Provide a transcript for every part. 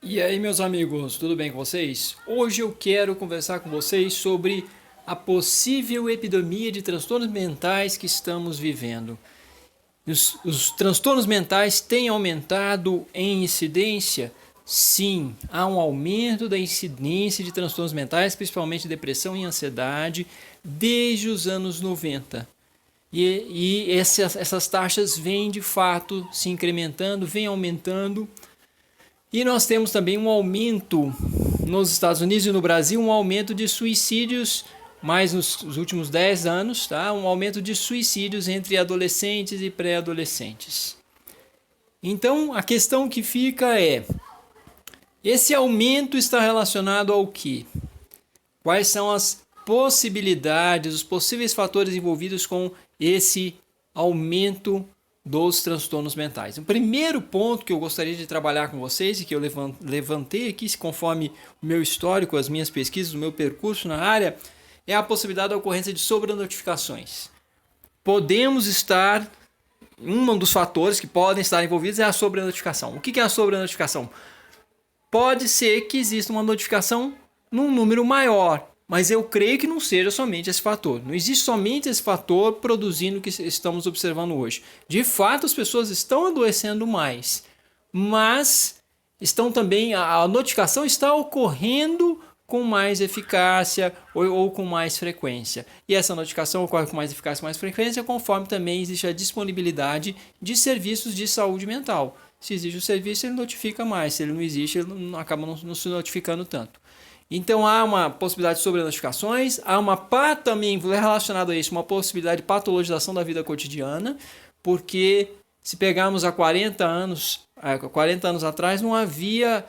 E aí, meus amigos, tudo bem com vocês? Hoje eu quero conversar com vocês sobre a possível epidemia de transtornos mentais que estamos vivendo. Os transtornos mentais têm aumentado em incidência? Sim, há um aumento da incidência de transtornos mentais, principalmente depressão e ansiedade, desde os anos 90. E essas taxas vêm de fato se incrementando, vêm aumentando. E nós temos também um aumento nos Estados Unidos e no Brasil, um aumento de suicídios, mais nos últimos 10 anos, tá? Um aumento de suicídios entre adolescentes e pré-adolescentes. Então, a questão que fica é: esse aumento está relacionado ao quê? Quais são as possibilidades, os possíveis fatores envolvidos com esse aumento dos transtornos mentais? O primeiro ponto que eu gostaria de trabalhar com vocês e que eu levantei aqui, conforme o meu histórico, as minhas pesquisas, o meu percurso na área, é a possibilidade da ocorrência de sobrenotificações. Podemos estar, um dos fatores que podem estar envolvidos é a sobrenotificação. O que é a sobrenotificação? Pode ser que exista uma notificação num número maior, mas eu creio que não seja somente esse fator. Não existe somente esse fator produzindo o que estamos observando hoje. De fato, as pessoas estão adoecendo mais, mas estão também a notificação está ocorrendo com mais eficácia ou com mais frequência. E essa notificação ocorre com mais eficácia e mais frequência conforme também existe a disponibilidade de serviços de saúde mental. Se existe o serviço, ele notifica mais. Se ele não existe, ele acaba não se notificando tanto. Então há uma possibilidade de sobrenotificações, há também relacionado a isso, uma possibilidade de patologização da vida cotidiana, porque se pegarmos há 40 anos atrás, não havia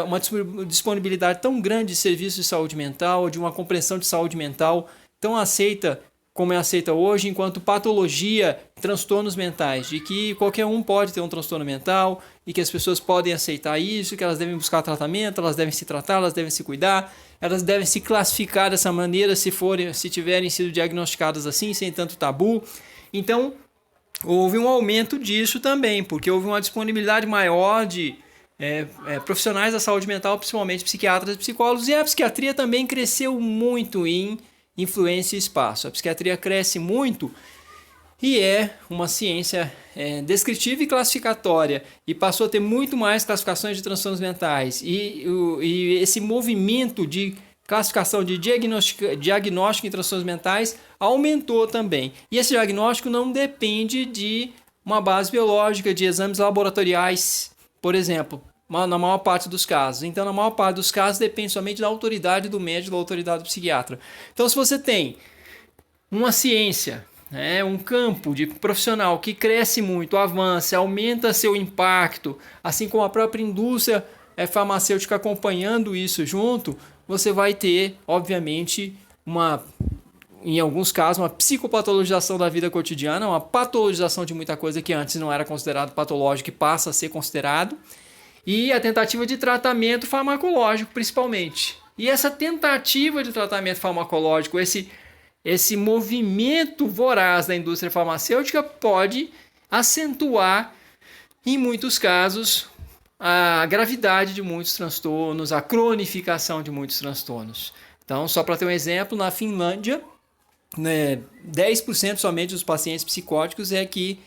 uma disponibilidade tão grande de serviços de saúde mental, de uma compreensão de saúde mental tão aceita como é aceita hoje, enquanto patologia, transtornos mentais, de que qualquer um pode ter um transtorno mental e que as pessoas podem aceitar isso, que elas devem buscar tratamento, elas devem se tratar, elas devem se cuidar, elas devem se classificar dessa maneira se tiverem sido diagnosticadas assim, sem tanto tabu. Então, houve um aumento disso também, porque houve uma disponibilidade maior de profissionais da saúde mental, principalmente psiquiatras e psicólogos, e a psiquiatria também cresceu muito em influência e espaço. A psiquiatria cresce muito e é uma ciência descritiva e classificatória e passou a ter muito mais classificações de transtornos mentais e esse movimento de classificação de diagnóstico em transtornos mentais aumentou também. E esse diagnóstico não depende de uma base biológica, de exames laboratoriais, por exemplo, na maior parte dos casos. Então, na maior parte dos casos, depende somente da autoridade do médico, da autoridade do psiquiatra. Então, se você tem uma ciência, um campo de profissional que cresce muito, avança, aumenta seu impacto, assim como a própria indústria farmacêutica acompanhando isso junto, você vai ter, obviamente, em alguns casos, uma psicopatologização da vida cotidiana, uma patologização de muita coisa que antes não era considerado patológico e passa a ser considerado, e a tentativa de tratamento farmacológico, principalmente. E essa tentativa de tratamento farmacológico, esse movimento voraz da indústria farmacêutica pode acentuar, em muitos casos, a gravidade de muitos transtornos, a cronificação de muitos transtornos. Então, só para ter um exemplo, na Finlândia, 10% somente dos pacientes psicóticos que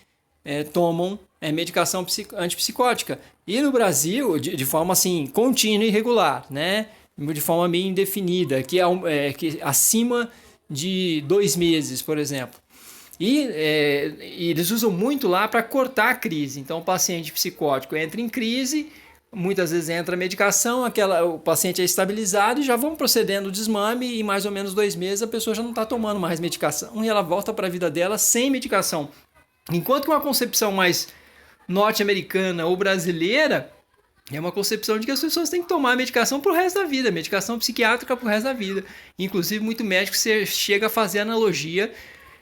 tomam medicação antipsicótica. E no Brasil, de forma assim, contínua e regular, né? De forma meio indefinida, que acima de 2 meses, por exemplo. E eles usam muito lá para cortar a crise. Então, o paciente psicótico entra em crise, muitas vezes entra a medicação, o paciente é estabilizado e já vão procedendo o desmame e em mais ou menos 2 meses a pessoa já não está tomando mais medicação e ela volta para a vida dela sem medicação. Enquanto que uma concepção mais norte-americana ou brasileira é uma concepção de que as pessoas têm que tomar medicação pro resto da vida, medicação psiquiátrica pro resto da vida. Inclusive, muito médico chega a fazer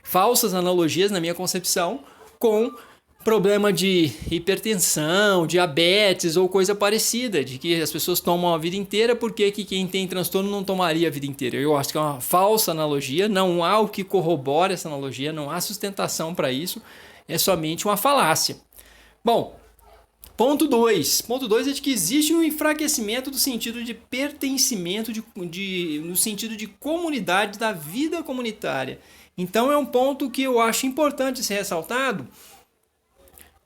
falsas analogias, na minha concepção, com problema de hipertensão, diabetes ou coisa parecida, de que as pessoas tomam a vida inteira, porque que quem tem transtorno não tomaria a vida inteira. Eu acho que é uma falsa analogia, não há o que corrobore essa analogia, não há sustentação para isso, é somente uma falácia. Bom, Ponto 2 é de que existe um enfraquecimento do sentido de pertencimento, no sentido de comunidade, da vida comunitária. Então é um ponto que eu acho importante ser ressaltado,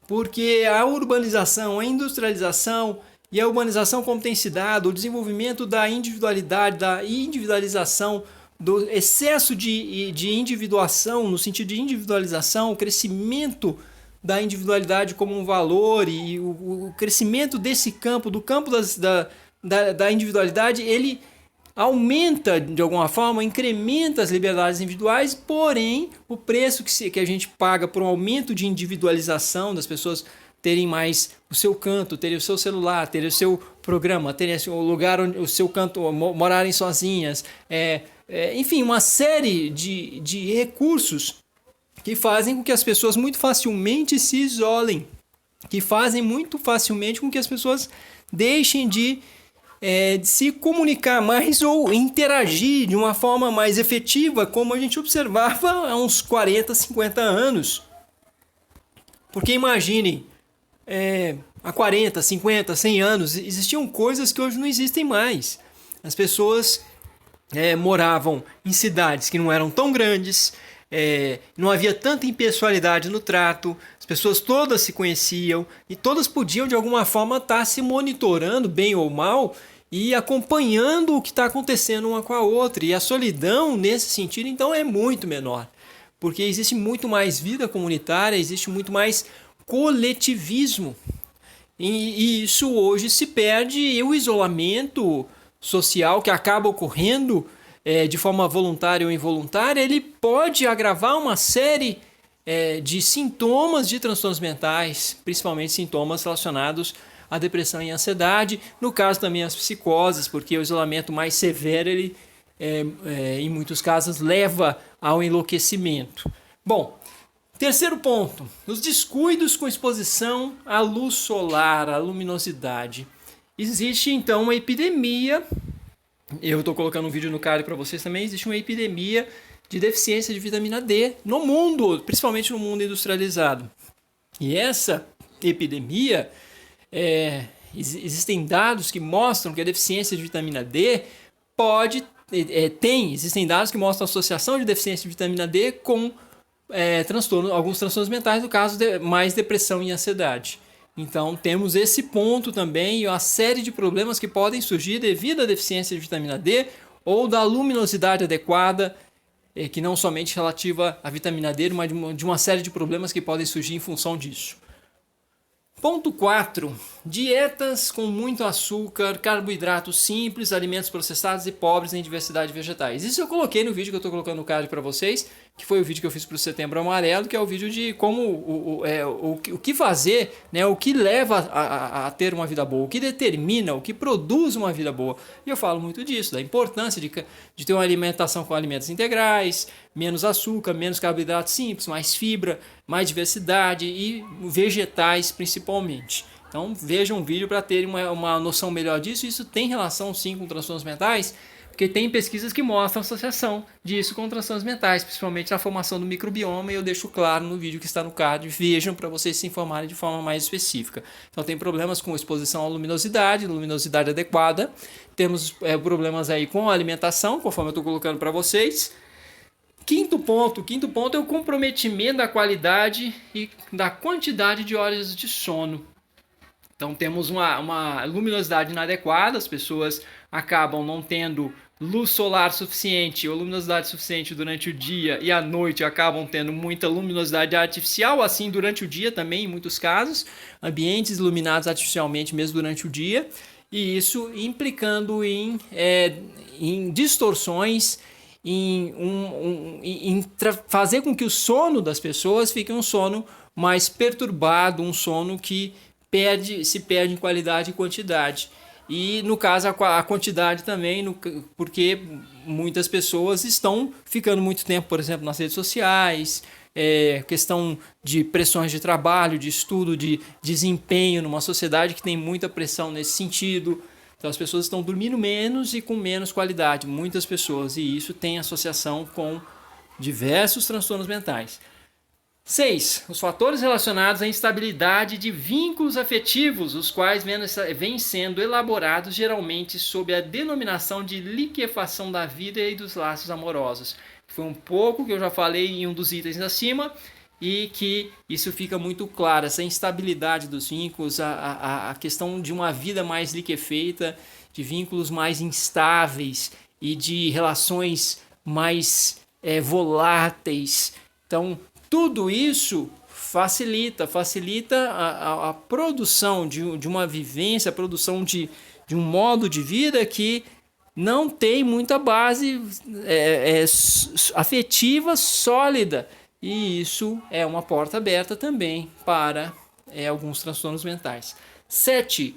porque a urbanização, a industrialização e a urbanização como tem se dado, o desenvolvimento da individualidade, da individualização, do excesso de individuação, no sentido de individualização, o crescimento da individualidade como um valor e o crescimento desse campo, do campo da individualidade, ele aumenta de alguma forma, incrementa as liberdades individuais, porém o preço que a gente paga por um aumento de individualização, das pessoas terem mais o seu canto, terem o seu celular, terem o seu programa, terem o lugar onde o seu canto, morarem sozinhas, enfim, uma série de recursos que fazem com que as pessoas muito facilmente se isolem, que fazem muito facilmente com que as pessoas deixem de se comunicar mais ou interagir de uma forma mais efetiva, como a gente observava há uns 40, 50 anos. Porque imagine, há 40, 50, 100 anos, existiam coisas que hoje não existem mais. As pessoas moravam em cidades que não eram tão grandes, não havia tanta impessoalidade no trato, as pessoas todas se conheciam e todas podiam de alguma forma estar se monitorando, bem ou mal, e acompanhando o que está acontecendo uma com a outra. E a solidão, nesse sentido, então, é muito menor, porque existe muito mais vida comunitária, existe muito mais coletivismo. E isso hoje se perde, e o isolamento social que acaba ocorrendo de forma voluntária ou involuntária, ele pode agravar uma série de sintomas de transtornos mentais, principalmente sintomas relacionados à depressão e ansiedade, no caso também as psicoses, porque o isolamento mais severo, ele em muitos casos leva ao enlouquecimento. Bom, terceiro ponto, os descuidos com exposição à luz solar, à luminosidade. Existe então uma epidemia. Eu estou colocando um vídeo no card para vocês também. Existe uma epidemia de deficiência de vitamina D no mundo, principalmente no mundo industrializado. E essa epidemia, existem dados que mostram que a deficiência de vitamina D existem dados que mostram a associação de deficiência de vitamina D com alguns transtornos mentais, no caso mais depressão e ansiedade. Então temos esse ponto também e uma série de problemas que podem surgir devido à deficiência de vitamina D ou da luminosidade adequada, que não somente relativa à vitamina D, mas de uma série de problemas que podem surgir em função disso. Ponto 4. Dietas com muito açúcar, carboidratos simples, alimentos processados e pobres em diversidade de vegetais. Isso eu coloquei no vídeo que eu estou colocando no card para vocês, que foi o vídeo que eu fiz para o Setembro Amarelo, que é o vídeo de como o que fazer, né, o que leva a ter uma vida boa, o que determina, o que produz uma vida boa. E eu falo muito disso, da importância de ter uma alimentação com alimentos integrais, menos açúcar, menos carboidratos simples, mais fibra, mais diversidade e vegetais principalmente. Então vejam o vídeo para terem uma noção melhor disso. Isso tem relação sim com transtornos mentais, porque tem pesquisas que mostram a associação disso com transtornos mentais, principalmente na formação do microbioma, e eu deixo claro no vídeo que está no card, vejam para vocês se informarem de forma mais específica. Então tem problemas com exposição à luminosidade adequada, temos problemas aí com a alimentação, conforme eu estou colocando para vocês. Quinto ponto é o comprometimento da qualidade e da quantidade de horas de sono. Então temos uma luminosidade inadequada, as pessoas acabam não tendo luz solar suficiente ou luminosidade suficiente durante o dia, e à noite acabam tendo muita luminosidade artificial, assim durante o dia também em muitos casos, ambientes iluminados artificialmente mesmo durante o dia, e isso implicando em distorções, fazer com que o sono das pessoas fique um sono mais perturbado, um sono que se perde em qualidade e quantidade. E no caso a quantidade também, porque muitas pessoas estão ficando muito tempo, por exemplo, nas redes sociais, questão de pressões de trabalho, de estudo, de desempenho numa sociedade que tem muita pressão nesse sentido. Então as pessoas estão dormindo menos e com menos qualidade, muitas pessoas, e isso tem associação com diversos transtornos mentais. 6. Os fatores relacionados à instabilidade de vínculos afetivos, os quais vêm sendo elaborados geralmente sob a denominação de liquefação da vida e dos laços amorosos. Foi um pouco que eu já falei em um dos itens acima, e que isso fica muito claro, essa instabilidade dos vínculos, a questão de uma vida mais liquefeita, de vínculos mais instáveis e de relações mais voláteis. Então, tudo isso facilita a produção de uma vivência, a produção de um modo de vida que não tem muita base afetiva sólida. E isso é uma porta aberta também para alguns transtornos mentais. 7.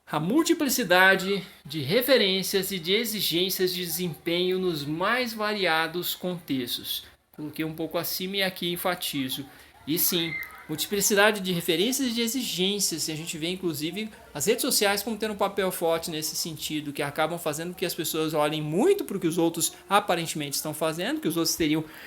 A multiplicidade de referências e de exigências de desempenho nos mais variados contextos. Coloquei um pouco acima e aqui enfatizo. E sim, multiplicidade de referências e de exigências. E a gente vê, inclusive, as redes sociais como tendo um papel forte nesse sentido, que acabam fazendo com que as pessoas olhem muito para o que os outros aparentemente estão fazendo, que os outros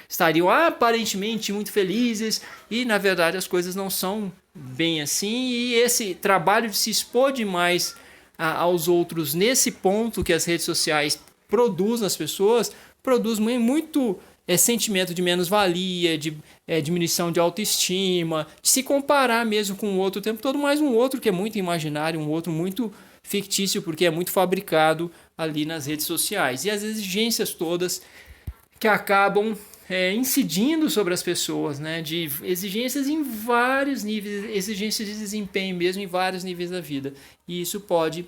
estariam aparentemente muito felizes, e na verdade as coisas não são bem assim. E esse trabalho de se expor demais aos outros nesse ponto que as redes sociais produzem nas pessoas, produz muito sentimento de menos-valia, de diminuição de autoestima, de se comparar mesmo com o outro o tempo todo, mas um outro que é muito imaginário, um outro muito fictício, porque é muito fabricado ali nas redes sociais. E as exigências todas que acabam incidindo sobre as pessoas, né? De exigências em vários níveis, exigências de desempenho mesmo em vários níveis da vida. E isso pode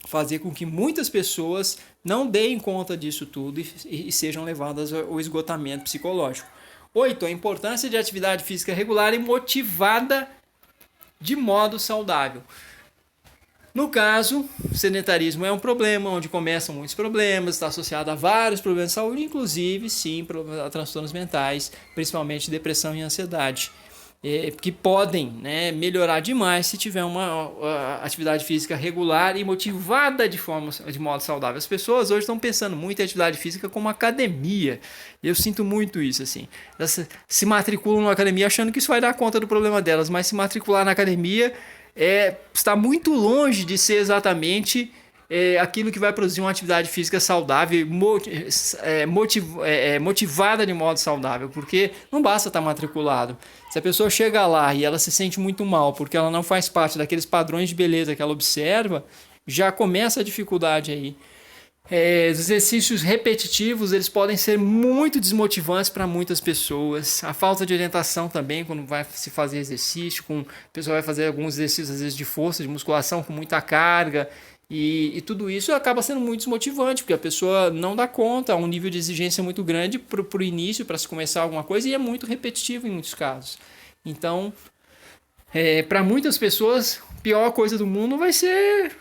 fazer com que muitas pessoas não deem conta disso tudo e sejam levadas ao esgotamento psicológico. 8. A importância de atividade física regular e motivada de modo saudável. No caso, o sedentarismo é um problema, onde começam muitos problemas, está associado a vários problemas de saúde, inclusive, sim, a transtornos mentais, principalmente depressão e ansiedade. Que podem melhorar demais se tiver uma atividade física regular e motivada de modo saudável. As pessoas hoje estão pensando muito em atividade física como academia. Eu sinto muito isso, assim. Elas se matriculam na academia achando que isso vai dar conta do problema delas, mas se matricular na academia está muito longe de ser exatamente aquilo que vai produzir uma atividade física saudável, motivada de modo saudável, porque não basta estar matriculado. Se a pessoa chega lá e ela se sente muito mal porque ela não faz parte daqueles padrões de beleza que ela observa, já começa a dificuldade aí. Os exercícios repetitivos, eles podem ser muito desmotivantes para muitas pessoas. A falta de orientação também, quando vai se fazer exercício, a pessoa vai fazer alguns exercícios às vezes de força, de musculação com muita carga, e tudo isso acaba sendo muito desmotivante, porque a pessoa não dá conta, há um nível de exigência muito grande para o início, para se começar alguma coisa, e é muito repetitivo em muitos casos. Então, para muitas pessoas, a pior coisa do mundo vai ser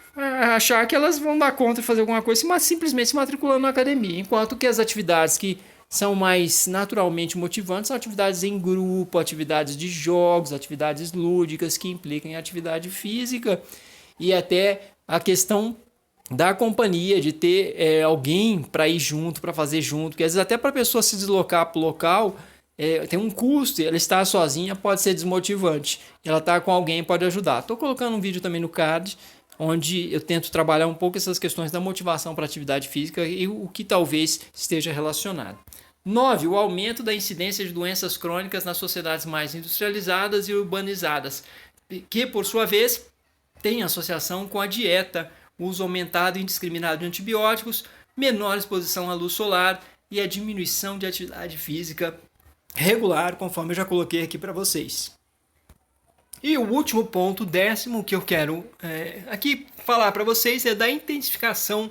achar que elas vão dar conta de fazer alguma coisa, mas simplesmente se matriculando na academia, enquanto que as atividades que são mais naturalmente motivantes são atividades em grupo, atividades de jogos, atividades lúdicas que implicam em atividade física, e até a questão da companhia, de ter alguém para ir junto, para fazer junto, porque às vezes até para a pessoa se deslocar para o local tem um custo, e ela estar sozinha pode ser desmotivante, ela estar com alguém pode ajudar. Estou colocando um vídeo também no card, onde eu tento trabalhar um pouco essas questões da motivação para a atividade física e o que talvez esteja relacionado. 9. O aumento da incidência de doenças crônicas nas sociedades mais industrializadas e urbanizadas, que por sua vez tem associação com a dieta, uso aumentado e indiscriminado de antibióticos, menor exposição à luz solar e a diminuição de atividade física regular, conforme eu já coloquei aqui para vocês. E o último ponto, 10º, que eu quero aqui falar para vocês é da intensificação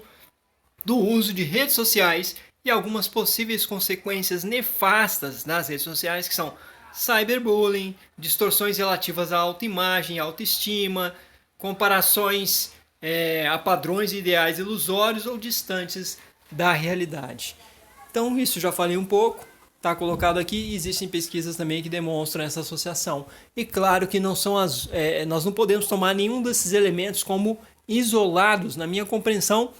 do uso de redes sociais e algumas possíveis consequências nefastas das redes sociais, que são cyberbullying, distorções relativas à autoimagem, autoestima, comparações a padrões ideais ilusórios ou distantes da realidade. Então, isso já falei um pouco, está colocado aqui, e existem pesquisas também que demonstram essa associação. E claro que nós não podemos tomar nenhum desses elementos como isolados. Na minha compreensão,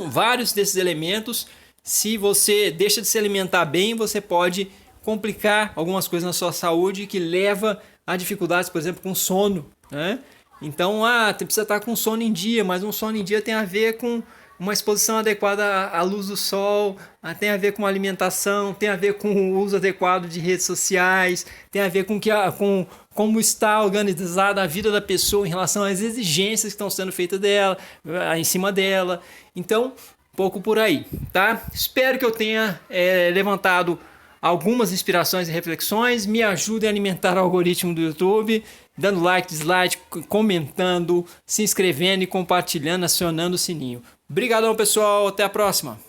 vários desses elementos, se você deixa de se alimentar bem, você pode complicar algumas coisas na sua saúde que leva a dificuldades, por exemplo, com sono, né? Então, precisa estar com sono em dia, mas um sono em dia tem a ver com uma exposição adequada à luz do sol, tem a ver com alimentação, tem a ver com o uso adequado de redes sociais, tem a ver com como está organizada a vida da pessoa em relação às exigências que estão sendo feitas dela, em cima dela. Então, um pouco por aí, tá? Espero que eu tenha levantado algumas inspirações e reflexões. Me ajudem a alimentar o algoritmo do YouTube, dando like, dislike, comentando, se inscrevendo e compartilhando, acionando o sininho. Obrigadão, pessoal. Até a próxima.